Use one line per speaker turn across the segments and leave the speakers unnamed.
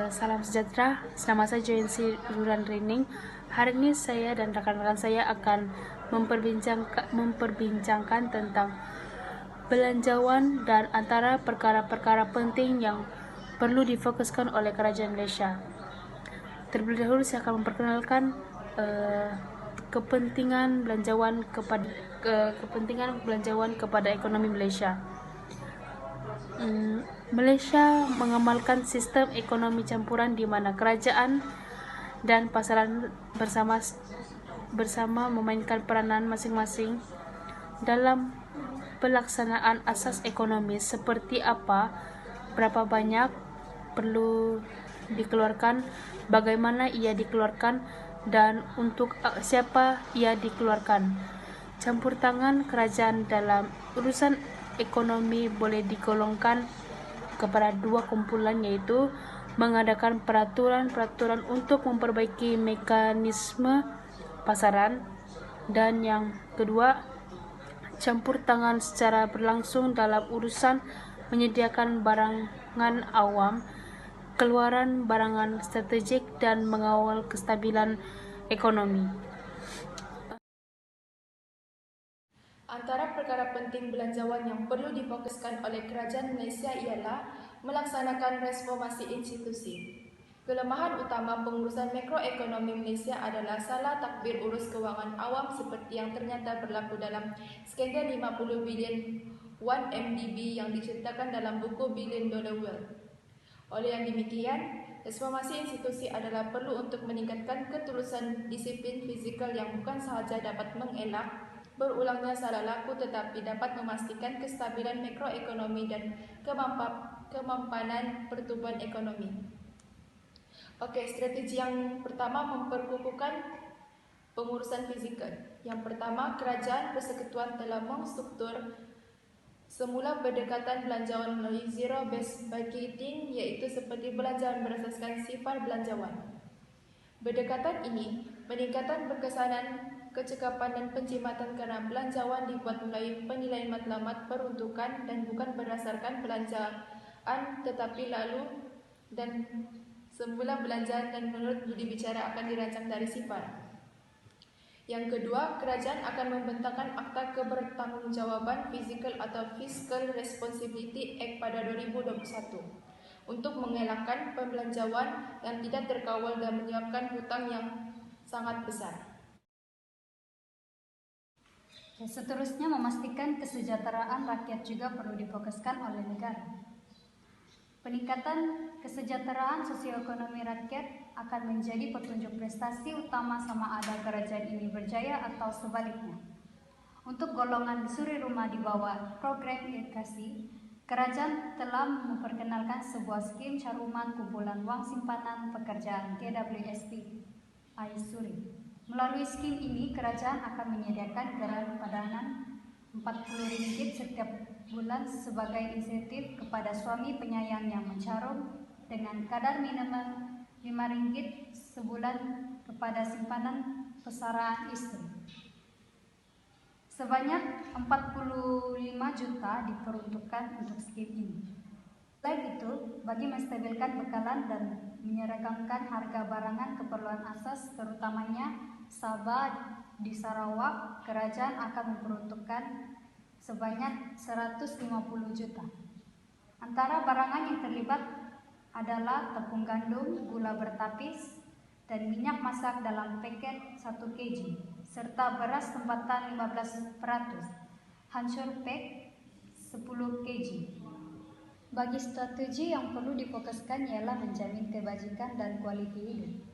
Salam sejahtera, nama saya Joyensi Ruran Rining. Hari ini saya dan rekan-rekan saya akan memperbincangkan tentang belanjawan dan antara perkara-perkara penting yang perlu difokuskan oleh Kerajaan Malaysia. Terlebih dahulu saya akan memperkenalkan kepentingan belanjawan kepada ekonomi Malaysia. Malaysia mengamalkan sistem ekonomi campuran di mana kerajaan dan pasaran bersama memainkan peranan masing-masing dalam pelaksanaan asas ekonomi seperti apa, berapa banyak perlu dikeluarkan, bagaimana ia dikeluarkan, dan untuk siapa ia dikeluarkan. Campur tangan kerajaan dalam urusan ekonomi boleh digolongkan kepada dua kumpulan, yaitu mengadakan peraturan-peraturan untuk memperbaiki mekanisme pasaran, dan yang kedua, campur tangan secara berlangsung dalam urusan menyediakan barangan awam, keluaran barangan strategik, dan mengawal kestabilan ekonomi.
Antara perkara penting belanjawan yang perlu difokuskan oleh Kerajaan Malaysia ialah melaksanakan reformasi institusi. Kelemahan utama pengurusan makroekonomi Malaysia adalah salah takbir urus kewangan awam seperti yang ternyata berlaku dalam skandal 50 bilion 1MDB yang diceritakan dalam buku Billion Dollar Wealth. Oleh yang demikian, reformasi institusi adalah perlu untuk meningkatkan ketulusan disiplin fizikal yang bukan sahaja dapat mengelak berulangnya salah laku tetapi dapat memastikan kestabilan makroekonomi dan kemampanan pertumbuhan ekonomi. Strategi yang pertama memperkukuhkan pengurusan fizikal. Yang pertama, kerajaan persekutuan telah mengstruktur semula pendekatan belanjawan melalui zero-based budgeting, iaitu seperti belanjawan berasaskan sifar belanjawan. Pendekatan ini meningkatkan berkesanan kecekapan dan penjimatan kerana belanjawan dibuat melalui penilaian matlamat peruntukan dan bukan berdasarkan belanjaan tetapi lalu dan semula belanjaan dan menurut budi bicara akan dirancang dari sifar. Yang kedua, kerajaan akan membentangkan Akta Kebertanggungjawaban Fizikal atau Fiscal Responsibility Act pada 2021 untuk mengelakkan pembelanjawan yang tidak terkawal dan menyebabkan hutang yang sangat besar.
Seterusnya, memastikan kesejahteraan rakyat juga perlu difokuskan oleh negara. Peningkatan kesejahteraan sosioekonomi rakyat akan menjadi petunjuk prestasi utama sama ada kerajaan ini berjaya atau sebaliknya. Untuk golongan suri rumah di bawah program edukasi, kerajaan telah memperkenalkan sebuah skim caruman kumpulan wang simpanan pekerjaan KWSP Aisuri. Melalui skim ini, kerajaan akan menyediakan geran padanan RM40 setiap bulan sebagai insentif kepada suami penyayang yang mencarum dengan kadar minimum RM5 sebulan kepada simpanan persaraan istri. Sebanyak 45 juta diperuntukkan untuk skim ini. Selain itu, bagi menstabilkan bekalan dan menyeragamkan harga barangan keperluan asas, terutamanya Sabah di Sarawak, kerajaan akan memperuntukkan sebanyak 150 juta. Antara barangan yang terlibat adalah tepung gandum, gula bertapis, dan minyak masak dalam paket 1 kg, serta beras tempatan 15%, hancur pack 10 kg. Bagi strategi yang perlu difokuskan ialah menjamin kebajikan dan kualiti hidup.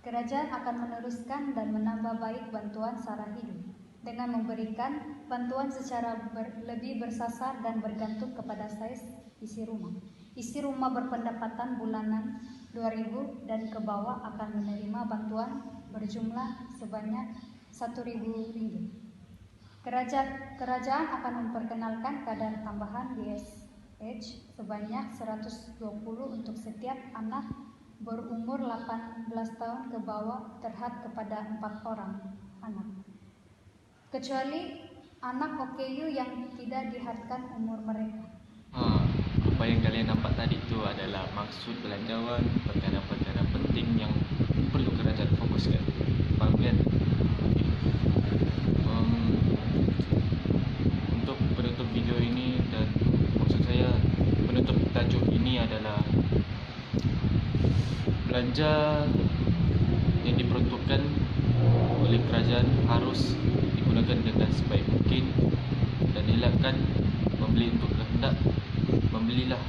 Kerajaan akan meneruskan dan menambah baik bantuan sara hidup dengan memberikan bantuan secara lebih bersasar dan bergantung kepada saiz isi rumah. Isi rumah berpendapatan bulanan 2.000 dan ke bawah akan menerima bantuan berjumlah sebanyak RM1.000. Kerajaan akan memperkenalkan kadar tambahan DSH sebanyak 120 untuk setiap anak berumur 18 tahun ke bawah terhad kepada 4 orang anak, kecuali anak OKU yang tidak dihadkan umur mereka.
apa yang kalian nampak tadi itu adalah maksud belanjawan, perkara-perkara penting yang perlu kerajaan fokuskan. Faham kan? Untuk penutup video ini, dan maksud saya penutup tajuk ini adalah belanja yang diperuntukkan oleh kerajaan harus digunakan dengan sebaik mungkin dan elakkan membeli untuk kehendak membelilah